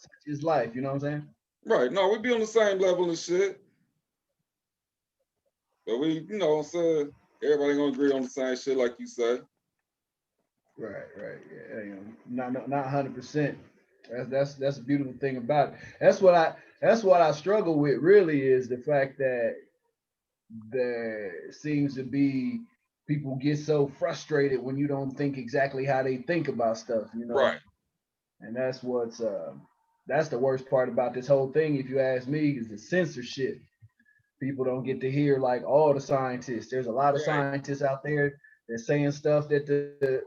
such is life. You know what I'm saying? Right. No, we be on the same level and shit. But we, you know what I'm saying? Everybody gonna agree on the same shit like you say. Right, right. Yeah, you know, not 100%. That's a beautiful thing about it. That's what I struggle with really is the fact that there seems to be people get so frustrated when you don't think exactly how they think about stuff, you know. Right. And that's the worst part about this whole thing, if you ask me, is the censorship. People don't get to hear like all the scientists. There's a lot of Right. scientists out there that's saying stuff that the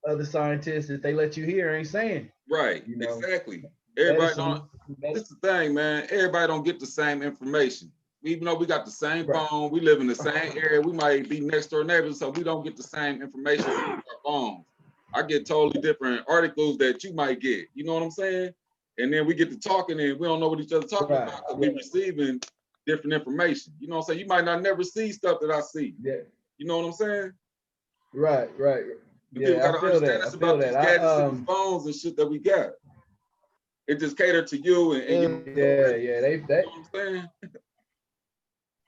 other scientists that they let you hear ain't saying. Right. You know, Exactly. Everybody don't. medicine, med- This the thing, man. Everybody don't get the same information. Even though we got the same right, phone, we live in the same area. We might be next door neighbors, so we don't get the same information from our phones. I get totally different articles that you might get. You know what I'm saying? And then we get to talking, and we don't know what each other talking right, about because we yeah, receiving different information. You know what I'm saying? You might not never see stuff that I see. yeah, You know what I'm saying? right, right. And people Yeah, got I to feel understand that. I this feel about these that. gadgets and these phones and shit that we got. It just catered to you and your It, Yeah, interests. yeah, You know what I'm saying?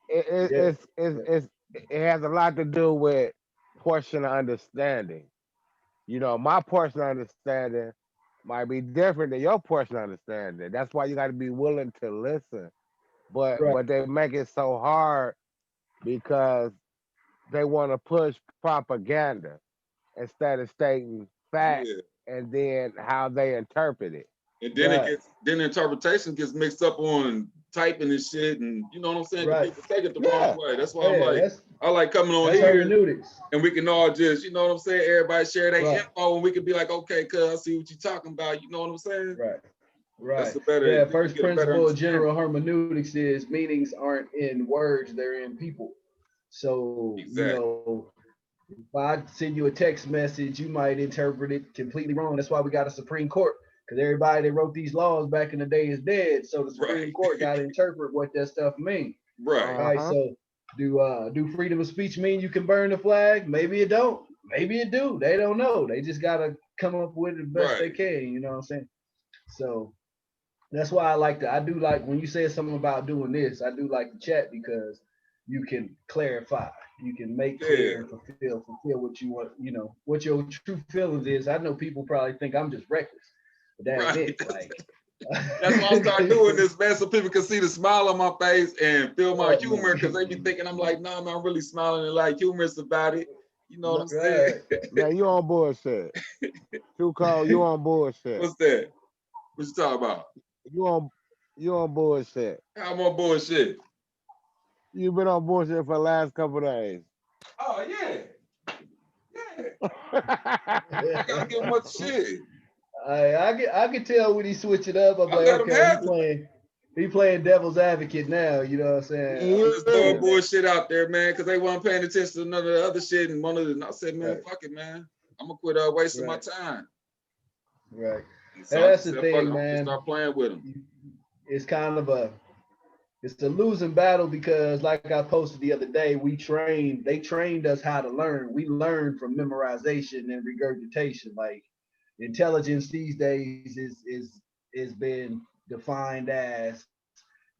yeah, yeah, it has a lot to do with portion of understanding. You know, my portion of understanding might be different than your portion of understanding. That's why you got to be willing to listen. right, But they make it so hard because they want to push propaganda instead of stating facts Yeah. and then how they interpret it. And then right, then the interpretation gets mixed up on typing and shit, and you know what I'm saying? The right. people take it the wrong Yeah, way. That's why I'm Yeah, like, I like coming on that's here hermeneutics. and we can all just, you know what I'm saying? Everybody share their Right, info and we can be like, okay, cuz I see what you're talking about. You know what I'm saying? right. That's Right. a better, Yeah, then you first get a better principle of understanding. general hermeneutics is meanings aren't in words, they're in people. So, Exactly. if I send you a text message, you might interpret it completely wrong. That's why we got a Supreme Court, because everybody that wrote these laws back in the day is dead. So the Supreme Right. Court got to interpret what that stuff means. Right. All right. uh-huh. So do freedom of speech mean you can burn the flag? Maybe it don't. Maybe it do. They don't know. They just gotta come up with it the best they Right. can. You know what I'm saying? So that's why I do like when you said something about doing this. I do like the chat because you can clarify, you can make clear Yeah. and fulfill what you want, what your true feelings is. I know people probably think I'm just reckless, but that ain't Right. it. Like, That's why I start doing this, man, so people can see the smile on my face and feel my right, humor, because they be man. thinking I'm like, nah, man, I'm really smiling and like humorous about it. You know what I'm saying? Right. Man, you on bullshit. Too cold, you on bullshit. What's that? What you talking about? You on you on bullshit. I'm on bullshit. You've been on bullshit for the last couple of days. Oh yeah, yeah. I gotta give him much shit. I can tell when he switch it up. I'm I like, let him okay, have it. he playing devil's advocate now. You know what I'm saying? I'm just throwing Yeah. bullshit out there, man, because they weren't paying attention to none of the other shit. And I said, man, Right, fuck it, man. I'm gonna quit wasting my right, time. right. And so And I that's just the said, fuck it, thing, I'm gonna man. start playing with them. It's kind of it's a losing battle because, like I posted the other day, they trained us how to learn. We learn from memorization and regurgitation. Like intelligence these days is been defined as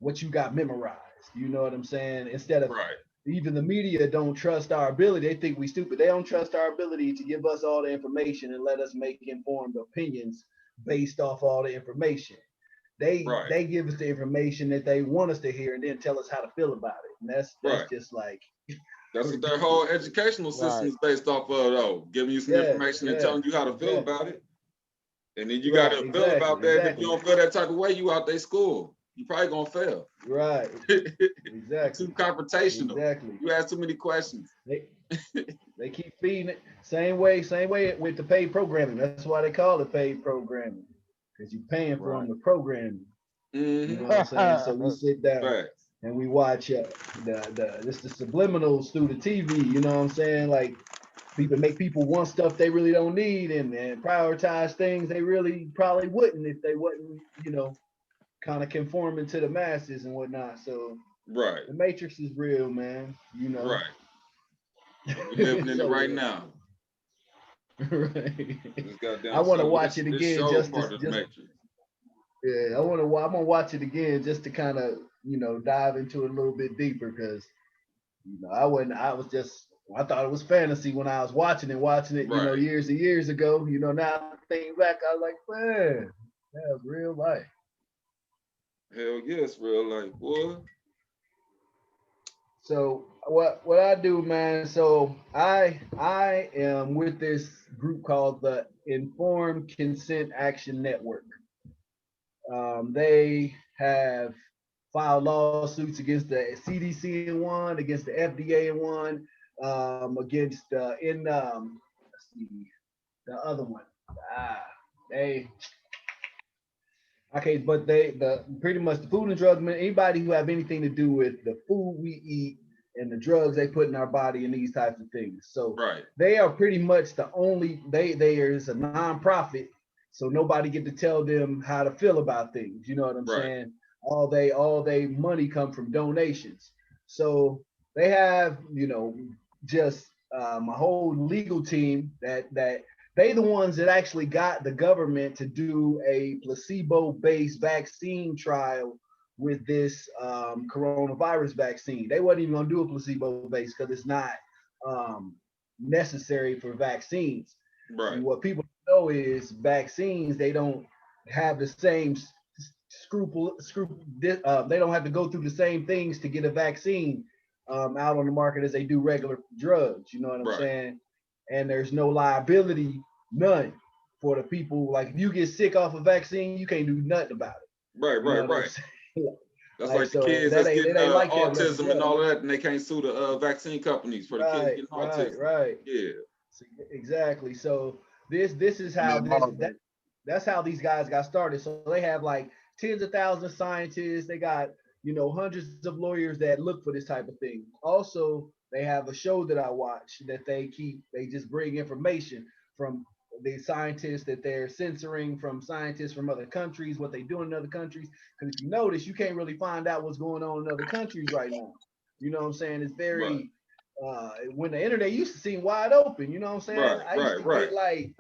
what you got memorized. You know what I'm saying? Instead of Right, even the media don't trust our ability. They think we stupid. They don't trust our ability to give us all the information and let us make informed opinions based off all the information. right, They give us the information that they want us to hear and then tell us how to feel about it. And that's right. just like That's what their whole ridiculous. educational system Right. is based off of, though. Giving you some Yeah, information and yeah, telling you how to feel exactly. about it. And then you Right, gotta feel about exactly, that. And if you exactly. don't feel that type of way, you out their school. You probably gonna fail. Right, You too exactly, confrontational. exactly. You ask too many questions. They they keep feeding it same way with the paid programming. That's why they call it paid programming because you're paying for them Right. to program you. You know Mm-hmm. what I'm saying? So we sit down Facts. and we watch the subliminals through the TV. You know what I'm saying? Like people make people want stuff they really don't need and prioritize things they really probably wouldn't if they wasn't, kind of conforming to the masses and whatnot. So Right. the Matrix is real, man. Right. And we living It's in it so right real. now. Right. This I goddamn want to so watch this it this again show just part of the just matrix. Yeah, I'm gonna watch it again just to kind of dive into it a little bit deeper because I wasn't. I was just. I thought it was fantasy when I was watching it. Right. Years and years ago. Now thinking back, I was like, man, that was real life. Hell yes, real life, boy. So what I do, man? So I am with this group called the Informed Consent Action Network. They have filed lawsuits against the CDC in one, against the FDA in one, against let's see the other one. Ah, they okay, but the pretty much the Food and Drug anybody who have anything to do with the food we eat and the drugs they put in our body and these types of things. So Right. they are pretty much the only they is a nonprofit, so nobody get to tell them how to feel about things. You know what I'm Right. saying? All they money come from donations. So they have just a whole legal team that they the ones that actually got the government to do a placebo-based vaccine trial with this coronavirus vaccine. They wasn't even gonna do a placebo-based because it's not um, necessary for vaccines. Right. And what people know is vaccines, they don't have the same they don't have to go through the same things to get a vaccine out on the market as they do regular drugs. You know what I'm Right. saying? And there's no liability, none for the people. Like if you get sick off a vaccine, you can't do nothing about it. Right. You know Right. what I'm Right. saying? That's Like like the so kids that's getting it ain't like that with us autism and drugs. all of that, and they can't sue the vaccine companies for the kids Right, getting right, autism. right. Yeah. Exactly. So this is how that's how these guys got started. So they have like tens of thousands of scientists. They got hundreds of lawyers that look for this type of thing. Also, they have a show that I watch that they just bring information from the scientists that they're censoring, from scientists from other countries, what they do in other countries. Because if you notice, you can't really find out what's going on in other countries right now. You know what I'm saying? It's Right. very when the internet used to seem wide open, you know what I'm saying? Right. I used Right. to Right. get like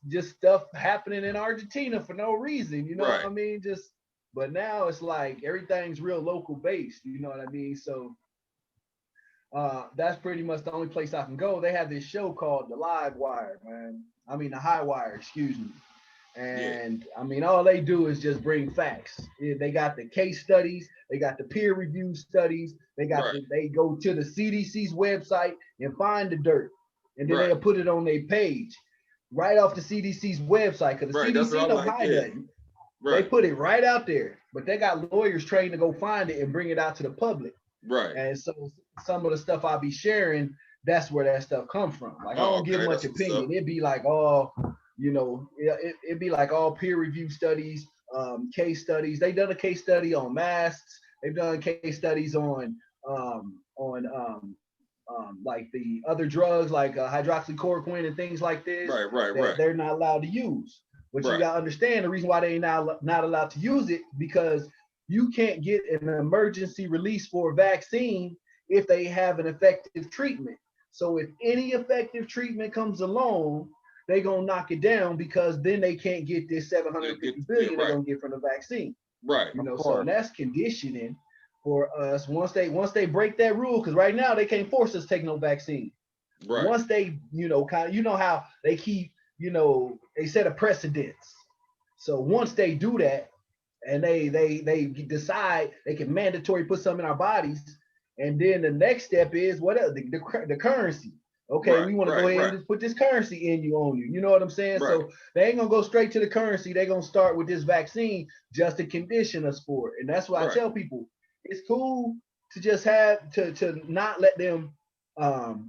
just stuff happening in Argentina for no reason, you know what Right. I mean? Just but now it's like everything's real local based, you know what I mean? So that's pretty much the only place I can go. They have this show called The Live Wire, man. I mean the High Wire, excuse me. Yeah. And I mean, all they do is just bring facts. They got the case studies, they got the peer review studies, Right. they go to the CDC's website and find the dirt, and then Right. they'll put it on their page right off the CDC's website because the Right. That's what CDC I'm don't like. hide Yeah. nothing. They Right. put it right out there, but they got lawyers trained to go find it and bring it out to the public. Right. And so some of the stuff I'll be sharing, that's where that stuff comes from. Like I Oh, don't give okay. much That's what's up. opinion. It'd be like all, it'd be like all peer review studies, case studies. They've done a case study on masks. They've done case studies on like the other drugs like hydroxychloroquine and things like this Right. Right. that Right. they're not allowed to use. But you Right. gotta understand the reason why they not allowed to use it because you can't get an emergency release for a vaccine if they have an effective treatment. So if any effective treatment comes along, they're gonna knock it down because then they can't get this Yeah. 750 billion they're Right. gonna get from the vaccine. Right. Of So course. and that's conditioning for us once they break that rule, because right now they can't force us to take no vaccine. Right. Once they, how they keep, they set a precedence. So once they do that, and they decide they can mandatory put something in our bodies, and then the next step is what else? The currency. Okay, Right. we want to go Right. ahead and Right. just put this currency in you on you. You know what I'm saying? Right. So they ain't gonna go straight to the currency. They're gonna start with this vaccine just to condition us for it. And that's why I Right. tell people it's cool to just have to not let them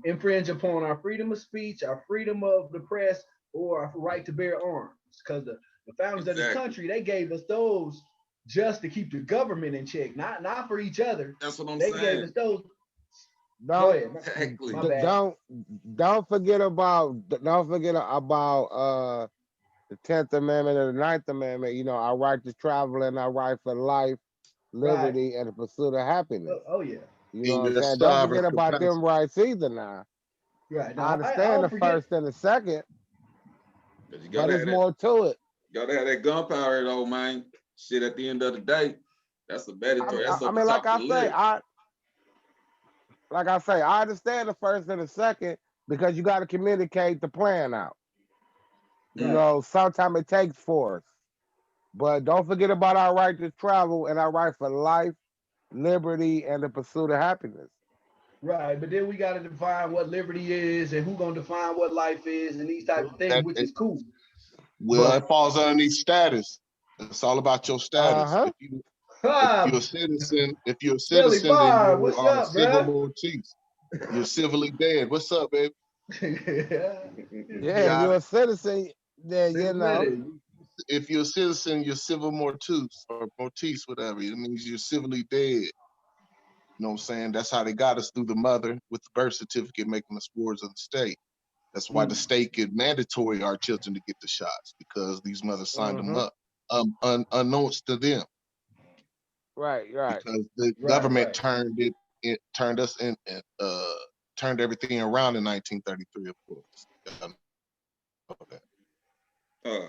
infringe upon our freedom of speech, our freedom of the press, or our right to bear arms. Because the founders of this Exactly. country, they gave us those just to keep the government in check, not for each other. That's what I'm They gave saying. us those. Go Don't ahead. Exactly. My bad. don't forget about the 10th Amendment and the 9th Amendment. Our right to travel and our right for life, Right. liberty, and the pursuit of happiness. Oh yeah. You know In what I'm your saying? Don't forget sovereign about them capacity. rights either now. Right. I Now I understand don't the forget. first and the second, But you but gotta it's have that. more to it. Gotta have that gunpowder though, man. Shit, at the end of the day, that's a mandatory. That's I up mean, the top of the list. like I say, I understand the first and the second because you got to communicate the plan out. You know, sometimes it takes force, but don't forget about our right to travel and our right for life, liberty, and the pursuit of happiness. Right, but then we got to define what liberty is and who gonna define what life is and these type of things, That which it, is cool. well, But it falls underneath status. It's all about your status. Uh-huh. If you're a citizen, Billy then Barr, you what's are a up, civil bruh? mortise. You're civilly dead. What's up, baby? Yeah, if Got you're it. a citizen, then Since you know. minute. If you're a citizen, you're civil mortis or mortis, whatever. It means you're civilly dead. You know what I'm saying? That's how they got us through the mother with the birth certificate, making us wards of the state. That's why the state get mandatory our children to get the shots because these mothers signed them up, unknowns to them, Right. because the government Right. turned us in, turned everything around in 1933, of course. Uh,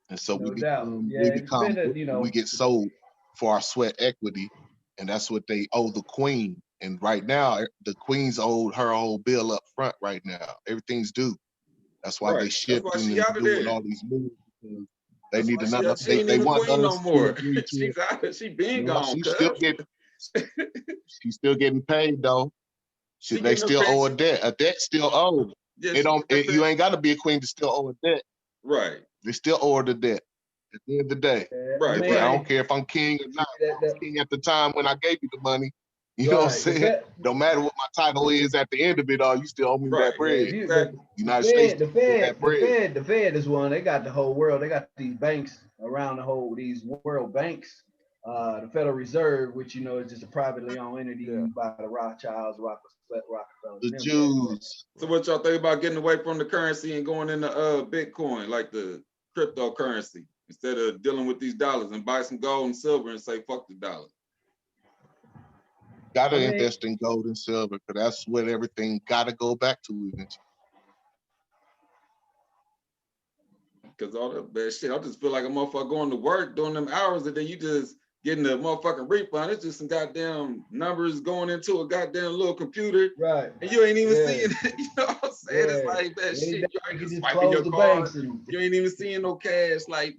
And so No doubt. Yeah, it's been we get sold for our sweat equity, and that's what they owe the queen. And right now, the queen's owed her whole bill up front right now. Everything's due. That's why right. they That's why shifting she and out of doing there. all these moves. Because they That's need why she another. out. She ain't They even want queen no us to more. agree to it. She's out. She been No, gone, cuz. she's still getting paid though. She They getting her still owe a pension. debt. A debt still owed. Yeah, It she don't. getting her You pension. ain't got to be a queen to still owe a debt. Right. They still owe her the debt. At the end of the day, I Right. mean, I Right. don't care if I'm king or not. I was that, king at the time when I gave you the money. You know what I'm right. saying? Don't matter what my title is at the end of it all, you still owe me Right. that bread. Exactly. United States that bread. The Fed is one. They got the whole world. They got these banks around these world banks. The Federal Reserve, which is just a privately owned entity Yeah. by the Rothschilds, Rockefellers, The and them cats. Jews. So what y'all think about getting away from the currency and going into Bitcoin, like the cryptocurrency, instead of dealing with these dollars and buy some gold and silver and say fuck the dollar? Gotta I mean, invest in gold and silver, because that's what everything gotta go back to eventually. Because all that bad shit, I just feel like a motherfucker going to work doing them hours and then you just getting the motherfucking refund. It's just some goddamn numbers going into a goddamn little computer. right. And you ain't even Yeah. seeing it. You know what I'm saying? It's Yeah. like that Any shit. day You you already can just swiping close your the card. banks and You ain't even seeing no cash. Like,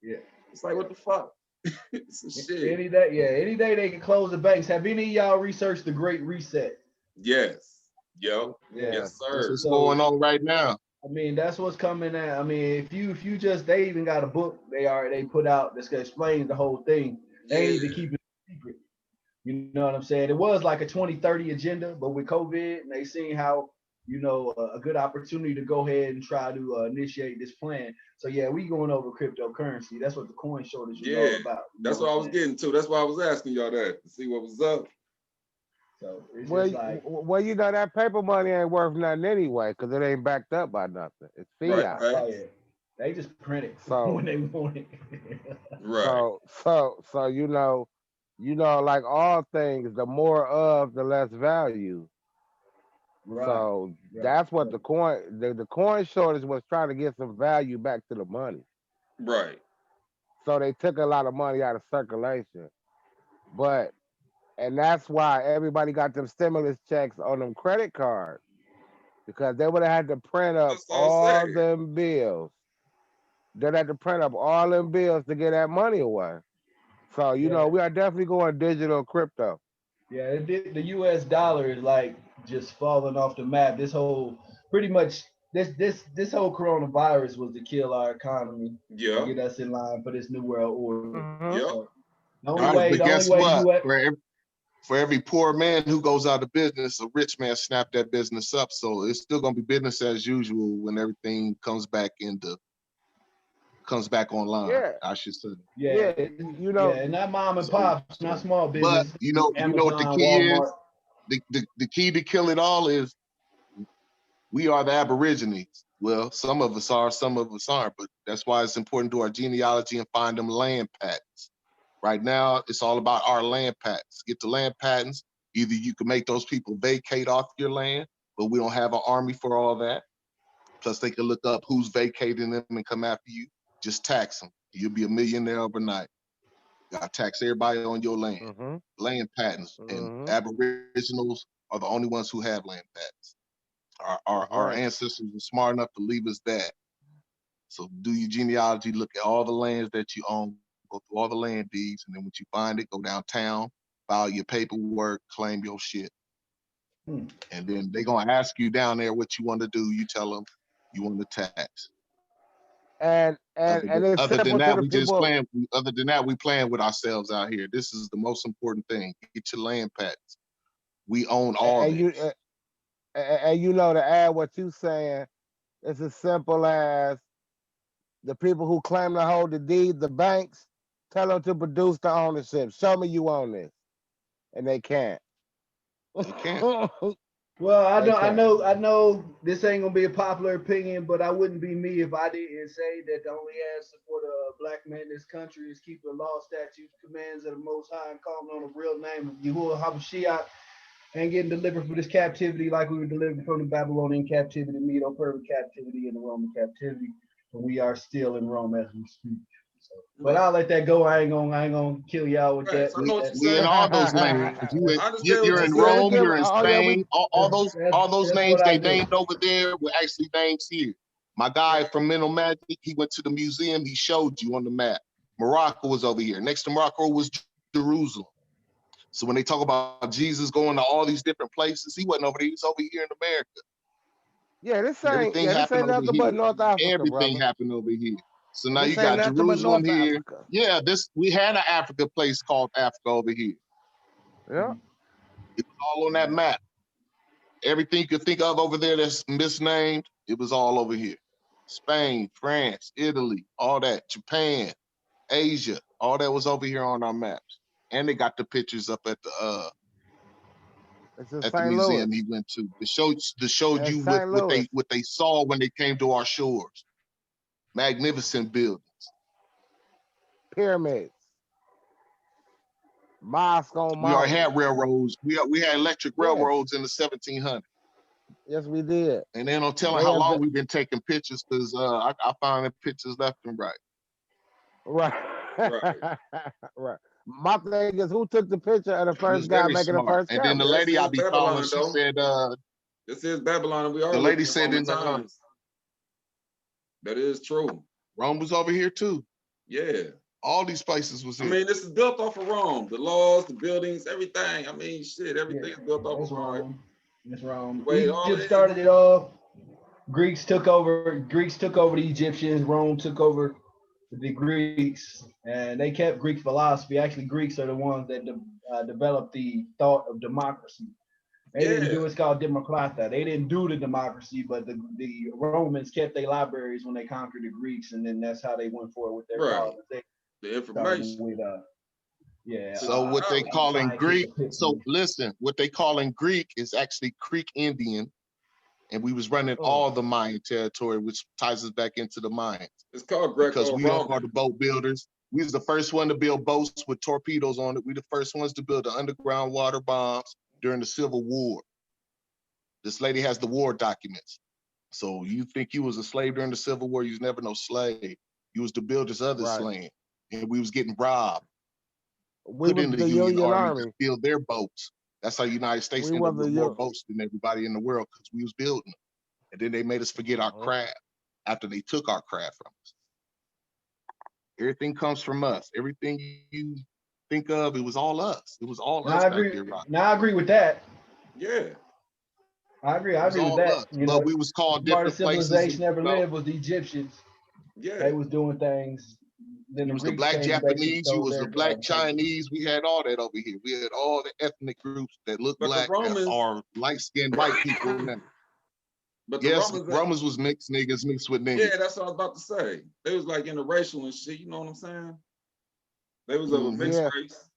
yeah. it's like, what the fuck? Some shit. Any day they can close the banks. Have any of y'all researched the Great Reset? Yes. Yo. Yeah. Yes, That's sir. what's So going on right now. I mean, that's what's coming at. I mean, if you just they even got a book they put out that's gonna explain the whole thing. They ain't even keep it secret. You know what I'm saying? It was like a 2030 agenda, but with COVID, and they seen how a good opportunity to go ahead and try to initiate this plan. So yeah, we going over cryptocurrency. That's what the coin shortage is all about. That's what I was getting to. That's why I was asking y'all that to see what was up. So it's Well, just like that paper money ain't worth nothing anyway because it ain't backed up by nothing. It's Right, fiat. right. oh yeah, they just print it So when they want it. Right. so like all things, the more of, the less value. Right. So that's what the coin shortage was trying to get some value back to the money. Right. So they took a lot of money out of circulation. And that's why everybody got them stimulus checks on them credit cards, because they would have had to print up That's what I'm all saying. them bills. They'd have to print up all them bills to get that money away. So, we are definitely going digital crypto. Yeah, the U.S. dollar is like just falling off the map. This whole pretty much this whole coronavirus was to kill our economy and Yeah. get us in line for this new world order. Yeah. So the All only right, way but guess the what? U.S. For every poor man who goes out of business, a rich man snapped that business up. So it's still gonna be business as usual when everything comes back online, Yeah. I should say. Yeah, and not mom and pops, not small But business. you know what the Amazon, key is? Walmart. The key to kill it all is we are the Aborigines. Well, some of us are, some of us aren't, but that's why it's important to do our genealogy and find them land patents. Right now, it's all about our land patents. Get the land patents. Either you can make those people vacate off your land, but we don't have an army for all that. Plus, they can look up who's vacating them and come after you. Just tax them. You'll be a millionaire overnight. You gotta tax everybody on your land. Mm-hmm. Land patents. And aboriginals are the only ones who have land patents. Our ancestors were smart enough to leave us that. So do your genealogy, look at all the lands that you own, go through all the land deeds, and then once you find it, go downtown, file your paperwork, claim your shit. And then they're gonna ask you down there what you want to do. You tell them you want to tax. And it's other than simple to that, the we just people. playing. Other than that, we playing with ourselves out here. This is the most important thing. Get your land patents. We own all this. And you know, to add what you saying, it's as simple as the people who claim to hold the deed, the banks, tell them to produce the ownership. Show me you own this, and they can't. They can't. Well, I know this ain't gonna be a popular opinion, but I wouldn't be me if I didn't say that the only answer for the black man in this country is keep the law, statutes, commands of the Most High, and calling on the real name of Yahuwah HaMashiach, and getting delivered from this captivity like we were delivered from the Babylonian captivity, Medo-Persian captivity, and the Roman captivity. But we are still in Rome as we speak. So, but I'll let that go. I ain't gonna kill y'all with that. We in all those lands. You're in Rome. You're in Spain. All those names they named over there were actually names here. My guy from Mental Magic, he went to the museum. He showed you on the map. Morocco was over here. Next to Morocco was Jerusalem. So when they talk about Jesus going to all these different places, he wasn't over there. He was over here in America. Yeah, this ain't nothing but North Africa, Everything brother. happened over here. So now this you got Jerusalem here. Africa. Yeah, we had an Africa place called Africa over here. Yeah. It was all on that map. Everything you could think of over there that's misnamed, it was all over here. Spain, France, Italy, all that, Japan, Asia, all that was over here on our maps. And they got the pictures up at the museum he went to. To show you what they saw when they came to our shores. Magnificent buildings. Pyramids. Mosque on We already had railroads. We had electric railroads in the 1700s. Yes, we did. And they don't tell how long we've been taking pictures because I found the pictures left and right. Right. Right. My thing is, who took the picture of the first guy making the first camera? And then the lady I be calling, she said, this is Babylon, and we are the lady said in the times. That is true. Rome was over here too. Yeah. All these places was here. I mean, this is built off of Rome. The laws, the buildings, everything. I mean, shit, everything is built off of Rome. It's Rome. Egypt started it off. Greeks took over the Egyptians. Rome took over the Greeks, and they kept Greek philosophy. Actually, Greeks are the ones that developed the thought of democracy. They didn't do it's called democrata. They didn't do the democracy, but the Romans kept their libraries when they conquered the Greeks, and then that's how they went forward with their colonization. The information. So what they call in Greek, so listen, what they call in Greek is actually Creek Indian. And we was running all the Mayan territory, which ties us back into the Mayans. It's called because we are the boat builders. We was the first one to build boats with torpedoes on it. We the first ones to build the underground water bombs during the Civil War. This lady has the war documents. So you think you was a slave during the Civil War, you was never no slave. You was the builders of this land. And we was getting robbed. Put in the Union Army to build their boats. That's how the United States ended up with more boats than everybody in the world because we was building them. And then they made us forget our craft after they took our craft from us. Everything comes from us. Everything you think of, it was all us. It was all us back there. Now I agree with that. Yeah. I agree with that. But we was called different places. Civilization ever lived was the Egyptians. Yeah. They was doing things. Then it was the black Japanese, you was the black Chinese. We had all that over here. We had all the ethnic groups that look black or light-skinned white people. But yes, Romans was mixed niggas mixed with niggas. Yeah, that's what I was about to say. They was like interracial and shit. You know what I'm saying? They was of a mixed race.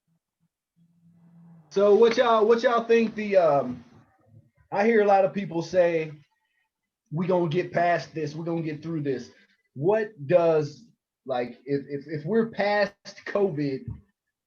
So what y'all think I hear a lot of people say, we're gonna get past this, we're gonna get through this. What does, like, if we're past COVID,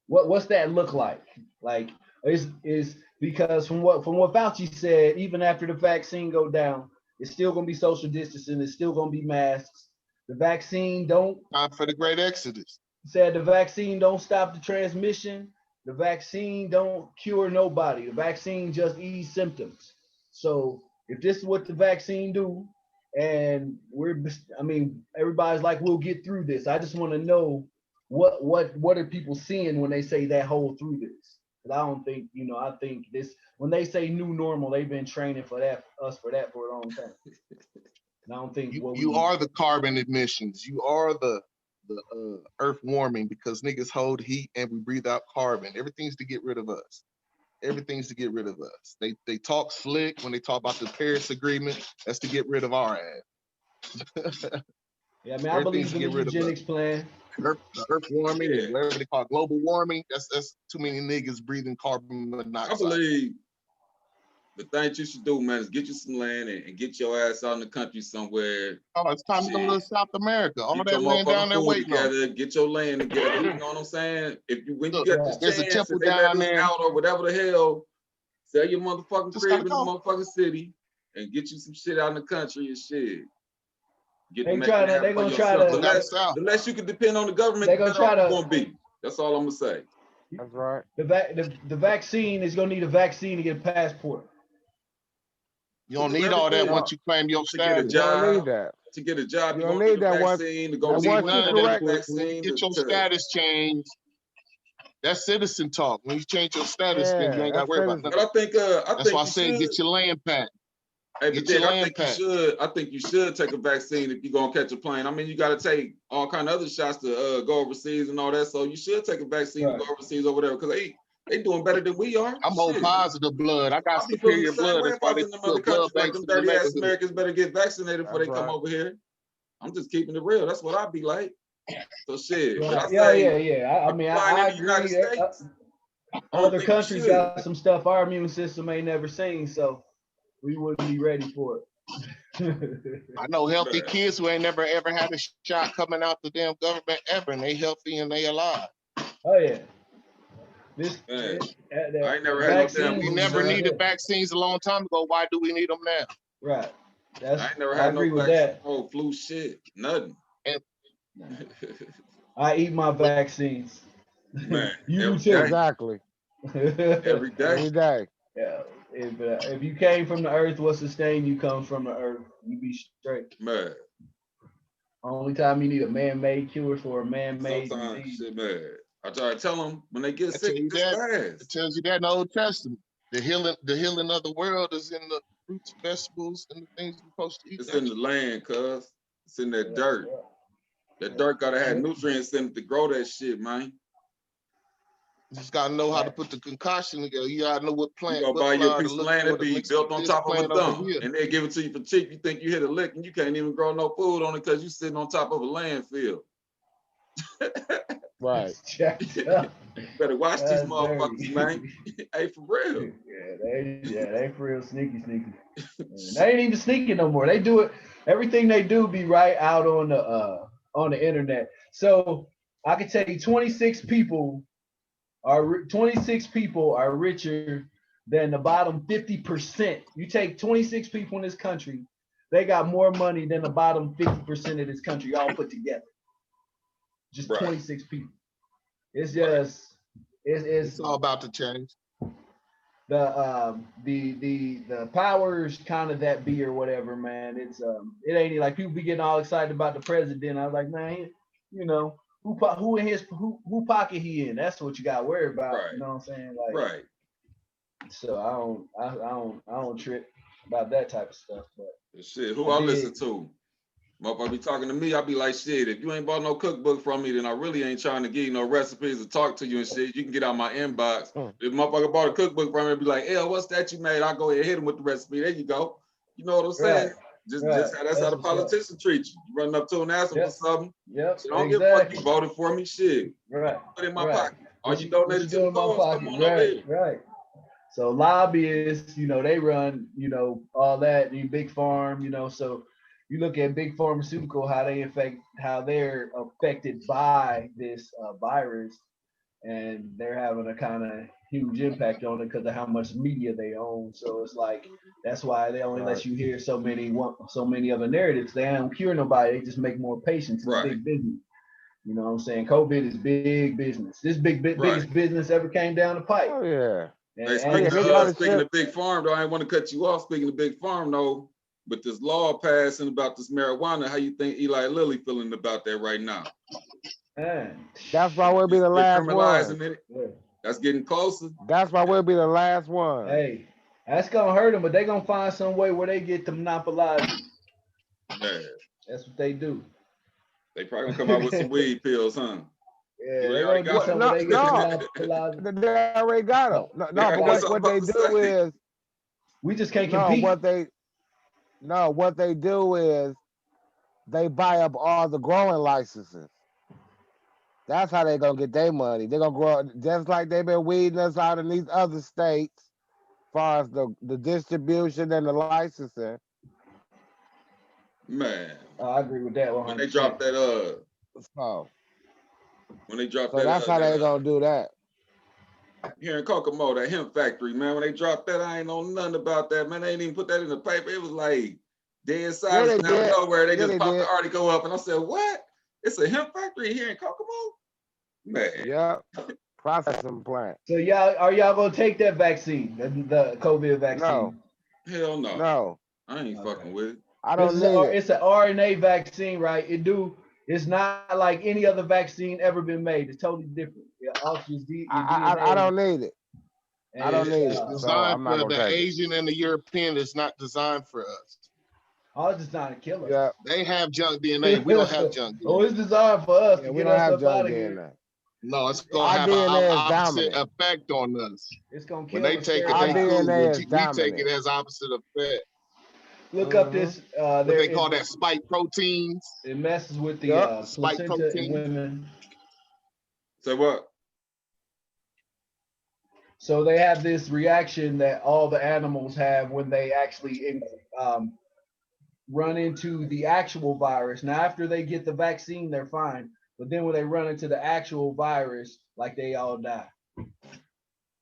what's that look like? Like, is because from what Fauci said, even after the vaccine go down, it's still gonna be social distancing, it's still gonna be masks. The vaccine don't Time for the great exodus. said the vaccine don't stop the transmission. The vaccine don't cure nobody. The vaccine just ease symptoms. So if this is what the vaccine do, and I mean, everybody's like, we'll get through this. I just want to know what are people seeing when they say that whole through this? Because I don't think, I think this when they say new normal, they've been training for us for that for a long time. And I don't think you are the carbon emissions. You are the earth warming because niggas hold heat and we breathe out carbon. Everything's to get rid of us. Everything's to get rid of us. They talk slick when they talk about the Paris Agreement. That's to get rid of our ass. Yeah, I mean, I believe in the eugenics plan. The earth warming and whatever they call global warming. That's too many niggas breathing carbon monoxide. I believe the thing you should do, man, is get you some land and get your ass out in the country somewhere. Oh, it's time to go to South America. All get that land down there waiting together, get your land together. You know what I'm saying? When you get this there's chance, a temple if they down let us there out or whatever the hell, sell your motherfucking Just crib in the gotta motherfucking city and get you some shit out in the country and shit. They gonna try to. The less you can depend on the government, they the gonna better try it's gonna be. That's all I'm gonna say. That's right. The vaccine is gonna need a vaccine to get a passport. You don't need all that once you claim your status. You don't need that. To get a job, you don't need that vaccine to go once see vaccine. Get your status changed. That's citizen talk. When you change your status, then you ain't got to worry about nothing. But I think that's why I say get your land pack. Hey, but then I think you should take a vaccine if you're gonna catch a plane. I mean, you got to take all kind of other shots to go overseas and all that. So you should take a vaccine to go overseas or whatever, because they doing better than we are. I'm O positive blood. I got superior blood. That's why they put blood banks in dirty ass Americans better get vaccinated before they come over here. I'm just keeping it real. That's what I'd be like. So shit. Right. But I say, yeah. I mean, I agree. Other countries got some stuff our immune system ain't never seen, so we wouldn't be ready for it. I know healthy kids who ain't never ever had a shot coming out the damn government ever, and they healthy and they alive. Oh yeah. I ain't never had no damn. We never needed vaccines a long time ago. Why do we need them now? Right. I ain't never had no vaccine. Oh, flu shit, nothing. I eat my vaccines. Man, you too. Exactly. Every day. Every day. Yeah. If you came from the earth, what sustained you comes from the earth. You be straight. Man. Only time you need a man-made cure for a man-made disease. Shit, man. I try to tell them when they get sick, it tells you that in the Old Testament. The healing of the world is in the fruits, vegetables, and the things you're supposed to eat. It's in the land, cuz. It's in that dirt. That dirt gotta have nutrients in it to grow that shit, man. You just gotta know how to put the concoction together. You gotta know what plant. You go buy your piece of land that be built on top of a dump, and they give it to you for cheap. You think you hit a lick, and you can't even grow no food on it because you sitting on top of a landfill. Right. Better watch these motherfuckers, man. Hey, for real. They for real sneaky. They ain't even sneaky no more. They do it. Everything they do be right out on the internet. So I can tell you, 26 people are richer than the bottom 50%. You take 26 people in this country, they got more money than the bottom 50% of this country all put together. Just 26 people. It's just it's all about to change. The powers kind of that be or whatever, man. It's it ain't like people be getting all excited about the president. I was like, man, who pocket he in? That's what you got to worry about. Right. You know what I'm saying? Like, right. So I don't trip about that type of stuff. But shit, who I listen to? Motherfucker be talking to me, I be like, shit, if you ain't bought no cookbook from me, then I really ain't trying to give you no recipes to talk to you and shit. You can get out my inbox. If motherfucker bought a cookbook from me, I'd be like, hey, what's that you made? I'll go ahead and hit him with the recipe. There you go. You know what I'm saying? Right. That's how the politicians treat you. You run up to him and ask them for something. Yep. So don't give a fuck you voted for me. Shit. Right. Put it in my pocket. All you donated to the cause, right. So lobbyists, they run, all that, big farm, so you look at big pharmaceutical, how they're affected by this virus, and they're having a kind of huge impact on it because of how much media they own. So it's like that's why they only let you hear so many other narratives. They don't cure nobody. They just make more patients. It's big business. You know what I'm saying? COVID is big business. This biggest business ever came down the pipe. Oh yeah. Hey, speaking of big farm, though, I ain't want to cut you off. Speaking of big farm, though, with this law passing about this marijuana, how you think Eli Lilly feeling about that right now? Man. That's why we'll be the last one. It. Yeah. That's getting closer. That's why we'll be the last one. Hey, that's gonna hurt them, but they're gonna find some way where they get to monopolize it. Yeah. That's what they do. They probably gonna come out with some weed pills, huh? Yeah, they already got some. They already got them. But what they do is we just can't compete. What they do is they buy up all the growing licenses. That's how they're gonna get their money. They're gonna grow just like they've been weeding us out in these other states, as far as the distribution and the licensing. Man, I agree with that 100%. When they drop that, when they drop that, that's how they gonna do that. Here in Kokomo, that hemp factory, man. When they dropped that, I ain't know nothing about that, man. They ain't even put that in the paper. It was like dead silence out of nowhere. They just popped the article up, and I said, "What? It's a hemp factory here in Kokomo?" Man. Yeah. Processing plant. So are y'all gonna take that vaccine, the COVID vaccine? No. Hell no. No. I ain't fucking with it. I don't need it. It's an RNA vaccine, right? It's not like any other vaccine ever been made. It's totally different. I don't need it. I don't need it. It's designed for the Asian and the European. It's not designed for us. Oh, it's designed to kill us. Yeah. They have junk DNA. We don't have junk DNA. Oh, it's designed for us to get us up out of here. No, it's gonna have an opposite effect on us. It's gonna kill us. When they take it, they cool. We take it as opposite effect. Look up this. What they call that spike proteins. It messes with the spike protein in women. Say what? So they have this reaction that all the animals have when they actually run into the actual virus. Now, after they get the vaccine, they're fine. But then when they run into the actual virus, like they all die.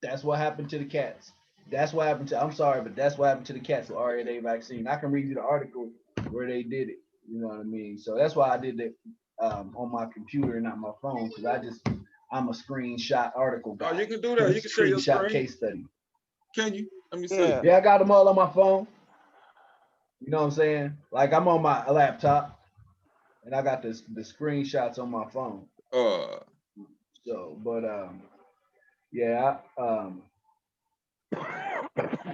That's what happened to the cats. That's what happened to, I'm sorry, but that's what happened to the cats with RNA vaccine. I can read you the article where they did it. You know what I mean? So that's why I did it on my computer and not my phone, because I'm a screenshot article guy. Oh, you can do that. You can share your screen. Case study. Can you? Let me see. Yeah, I got them all on my phone. You know what I'm saying? Like I'm on my laptop and I got the screenshots on my phone. So, but yeah, you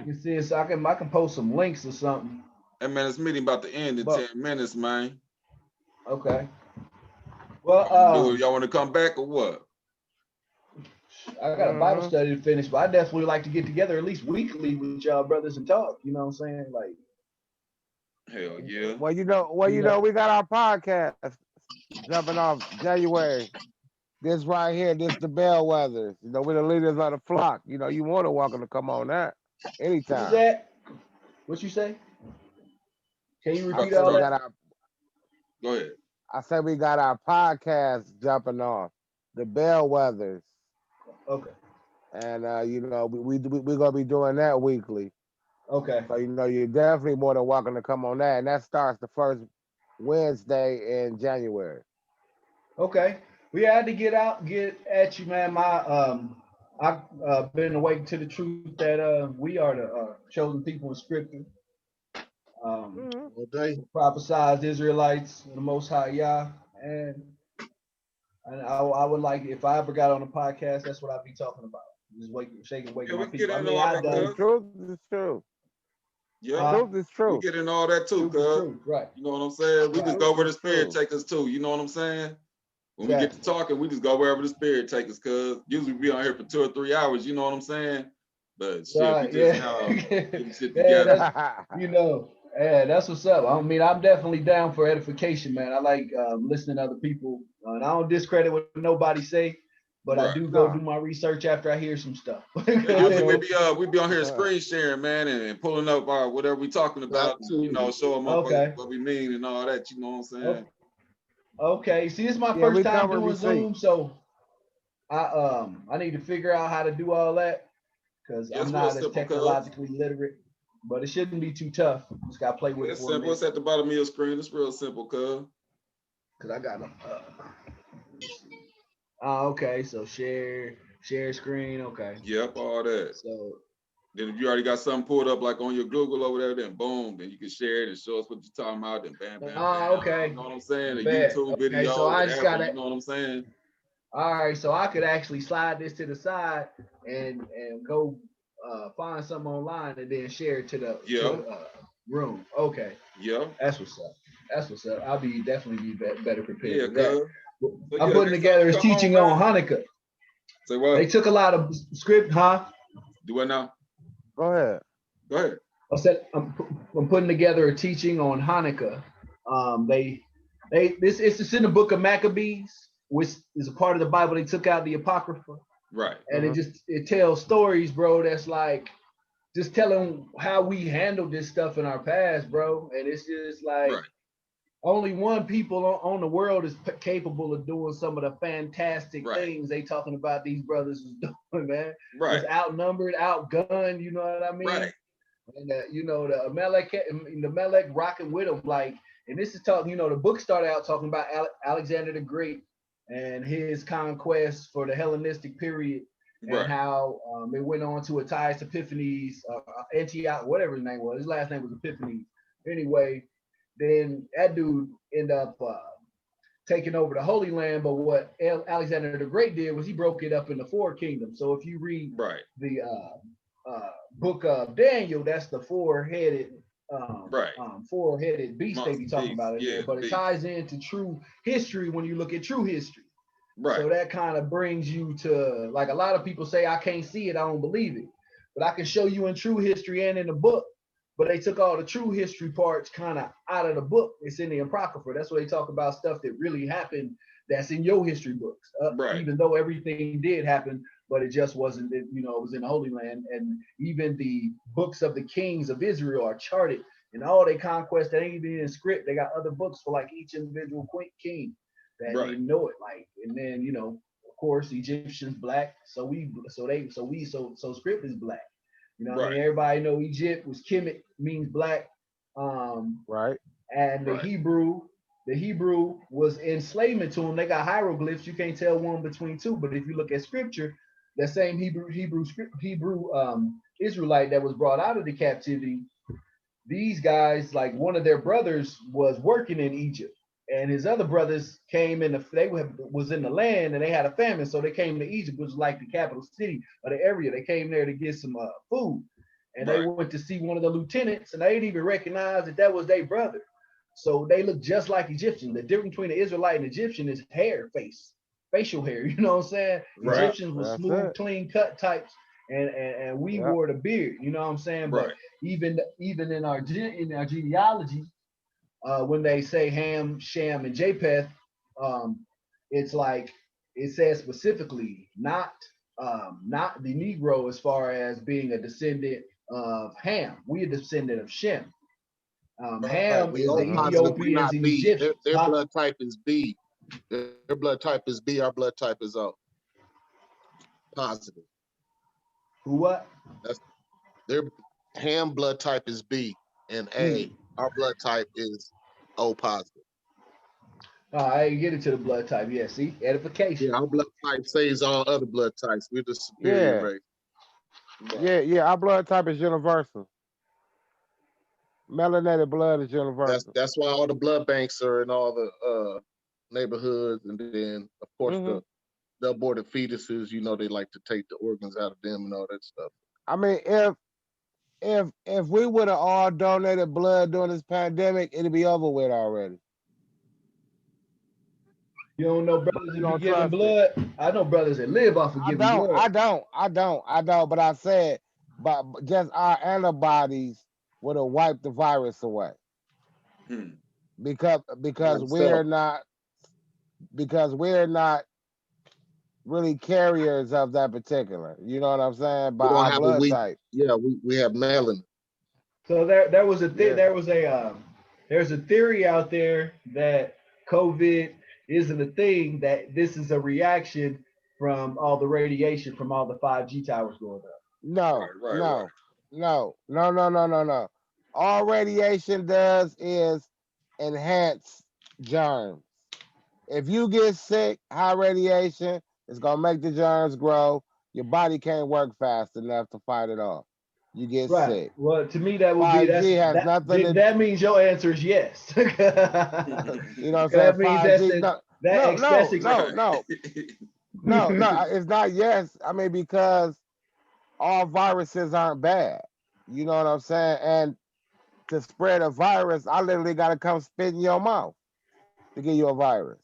can see it. So I can post some links or something. Hey man, this meeting about to end in 10 minutes, man. Okay. Well, y'all want to come back or what? I got a Bible study to finish, but I definitely like to get together at least weekly with y'all brothers and talk. You know what I'm saying? Like, hell yeah. Well, you know, we got our podcast jumping off January. This right here, this the bellwethers. You know, we're the leaders of the flock. You know, you want to welcome to come on that anytime. What's that? What you say? Can you repeat all that? Go ahead. I said we got our podcast jumping off, the bellwethers. Okay. And you know, we're gonna be doing that weekly. Okay. So you know, you're definitely more than welcome to come on that, and that starts the first Wednesday in January. Okay. We had to get at you, man. I've been awakened to the truth that we are the chosen people in Scripture. Prophesized Israelites, the Most High Yah, and I would like, if I ever got on a podcast, that's what I'd be talking about. Just shaking, waking my people. I mean, the truth is true. Yeah, truth is true. We get in all that too, cuz. Right. You know what I'm saying? We just go where the Spirit take us to. You know what I'm saying? When we get to talking, we just go wherever the Spirit take us, cuz. Usually we on here for 2 or 3 hours. You know what I'm saying? But shit, we just getting shit together. You know. Yeah, that's what's up. I mean, I'm definitely down for edification, man. I like listening to other people. And I don't discredit what nobody say, but I do go do my research after I hear some stuff. Usually we be on here screen sharing, man, and pulling up whatever we talking about, you know, show them what we mean and all that. You know what I'm saying? Okay. See, it's my first time doing Zoom, so I need to figure out how to do all that because Yeah, I'm it's real not as simple, cuz. technologically literate. But it shouldn't be too tough. Just gotta play with it It's for a simple. minute. It's at the bottom of your screen. It's real simple, cuz. Cause I got them. Okay, so share screen. Okay, Yep, all that. so Then if you already got something pulled up like on your Google over there, then boom, then you can share it and show us what you're talking about. Then bam, bam, bam. okay, You know what I'm saying? A bet. YouTube Okay, so video, I just whatever. gotta. You know what I'm saying? All right, so I could actually slide this to the side and go find something online and then share it to the Yeah, room. Okay, yeah, that's what's up. That's what's up. I'll be definitely better prepared yeah, for that. cuz. So I'm yeah, putting next time together you a come on, teaching on man. Hanukkah. Say They what? took a lot of script, huh? Do what now? Go ahead. Go ahead. I'm putting together a teaching on Hanukkah. It's in the book of Maccabees, which is a part of the Bible. They took out the Apocrypha, Right. and it tells stories, bro. That's like just telling how we handled this stuff in our past, bro. And it's just like Right. only one people on the world is capable of doing some of the fantastic Right. things they talking about these brothers is doing, man. Right. Just outnumbered, outgunned, you know what I mean? Right. And you know, the Melech rocking with them, like, and this is talking, you know, the book started out talking about Alexander the Great and his conquest for the Hellenistic period, and Right. how it went on to Antiochus Epiphanes, Antioch, whatever his name was. His last name was Epiphanes. Anyway, then that dude ended up taking over the Holy Land. But what Alexander the Great did was he broke it up into 4 kingdoms. So if you read Right. the book of Daniel, that's the four-headed beast Monster they be talking beast. about in Yeah, there. But it beast. ties into true history when you look at true history. Right. So that kind of brings you to, like, a lot of people say, I can't see it, I don't believe it. But I can show you in true history and in the book. But they took all the true history parts kind of out of the book. It's in the Apocrypha. That's where they talk about stuff that really happened that's in your history books. Right. Even though everything did happen, but it just wasn't, you know, it was in the Holy Land. And even the books of the kings of Israel are charted. And all their conquests, that ain't even in script. They got other books for like each individual king that Right. they know it. Like, and then, you know, of course, Egyptians black. So script is black. You know what I mean? Everybody know Egypt was Kemet, means black. Right. And the Right. Hebrew was enslavement to them. They got hieroglyphs. You can't tell one between two. But if you look at scripture, that same Hebrew Israelite that was brought out of the captivity, these guys, like, one of their brothers was working in Egypt, and his other brothers came in was in the land, and they had a famine, so they came to Egypt, which was like the capital city of the area. They came there to get some food, and they went to see one of the lieutenants, and they didn't even recognize that was their brother. So they look just like Egyptians. The difference between the Israelite and Egyptian is facial hair. You know what I'm saying? Right. Egyptians were smooth, clean cut types, and we wore the beard. You know what I'm saying? Right. But even in our genealogy, when they say Ham, Shem, and Japheth, it's like it says specifically not the Negro as far as being a descendant of Ham. We a descendant of Shem. Ham We is the O positive, we Ethiopians not and B. Egyptians. Their blood type is B. Their blood type is B. Our blood type is O. Positive. Who what? Their Ham blood type is B and A. Our blood type is O positive. I ain't get into the blood type. Yeah, see, edification. Yeah, our blood type saves all other blood types. We're the superior race. Yeah. Our blood type is universal. Melanated blood is universal. That's why all the blood banks are in all the neighborhoods, and then of course the aborted fetuses. You know, they like to take the organs out of them and all that stuff. I mean, if we would have all donated blood during this pandemic, it'd be over with already. You don't know brothers that be giving blood? I know brothers that live off of giving blood. I don't. But I said, but just our antibodies would have wiped the virus away. Because we're not really carriers of that particular. You know what I'm saying? By our blood type. Yeah, we have melanin. So there was a there's a theory out there that COVID isn't a thing, that this is a reaction from all the radiation from all the 5G towers going up. No, Right. no. All radiation does is enhance germs. If you get sick, high radiation is gonna make the germs grow. Your body can't work fast enough to fight it off. You get Right. sick. Well, to me, that would be 5G has nothing to. that means your answer is yes. You know what I'm saying? That means that's 5G. No. It's not yes. I mean, because all viruses aren't bad. You know what I'm saying? And to spread a virus, I literally got to come spit in your mouth to give you a virus.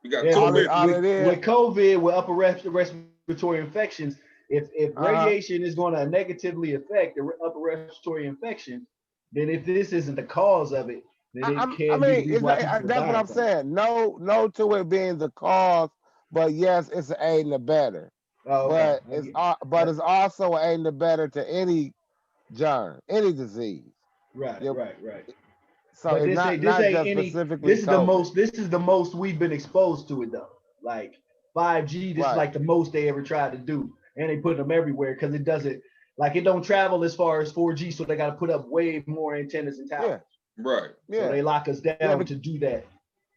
We got Yeah, COVID. with COVID, with upper respiratory infections, if radiation is going to negatively affect the upper respiratory infection, then if this isn't the cause of it, then it can be the reason why people that's what I'm saying. No to it being the cause, but yes, it's an aid and a better. Oh, okay. But it's also an aid and a better to any germ, any disease. Right. So but it's this not ain't just any, specifically. This is COVID. This is the most we've been exposed to it though. Like 5G, this is like the most they ever tried to do, and they put them everywhere because it doesn't it don't travel as far as 4G, so they got to put up way more antennas and towers. Yeah. Right. So they lock us down to do that.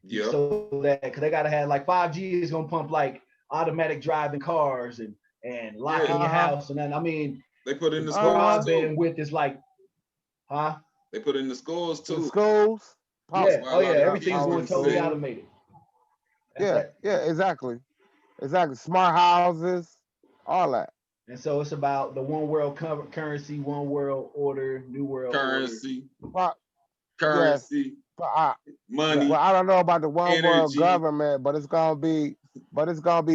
Yeah. So that because they got to have 5G is gonna pump automatic driving cars and locking your house, and then I mean they put in the schools broadband width is huh? They put in the schools too. The schools. Yeah. Oh yeah. Everything's going totally automated. Yeah. Exactly. Smart houses, all that. And so it's about the one world currency, one world order, new world currency. Order. Currency. Yes. Money. Well, I don't know about the one energy. World government, but it's gonna be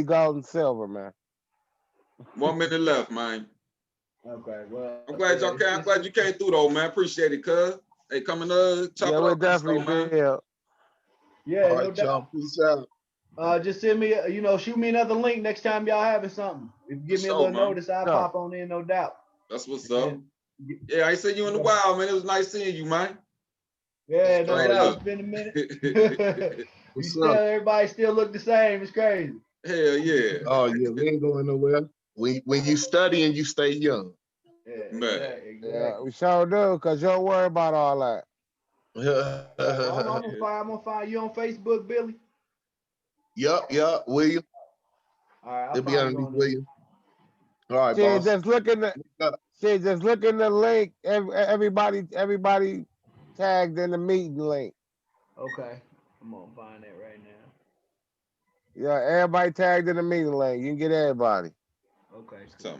gold and silver, man. 1 minute left, man. Okay, well, I'm glad I'm glad you came through though, man. Appreciate it, cuz. Hey, coming chop it up. We definitely will. Yeah, all right, y'all. Peace out. Just send me, shoot me another link next time y'all having something. If you give me a little notice, I'll pop on in, no doubt. That's what's up. Yeah, I ain't seen you in a while, man. It was nice seeing you, man. Yeah, no doubt. It's been a minute. Everybody still look the same. It's crazy. Hell yeah. Oh yeah, we ain't going nowhere. When you study and you stay young. Yeah, exactly. Yeah, we sure do, because you don't worry about all that. I'm gonna find you on Facebook, Billy. Yup, William. All right, It'll be underneath William. All right, boss. Just look in the link. Everybody tagged in the meeting link. Okay, I'm gonna find that right now. Yeah, everybody tagged in the meeting link. You can get everybody. Okay. Cool.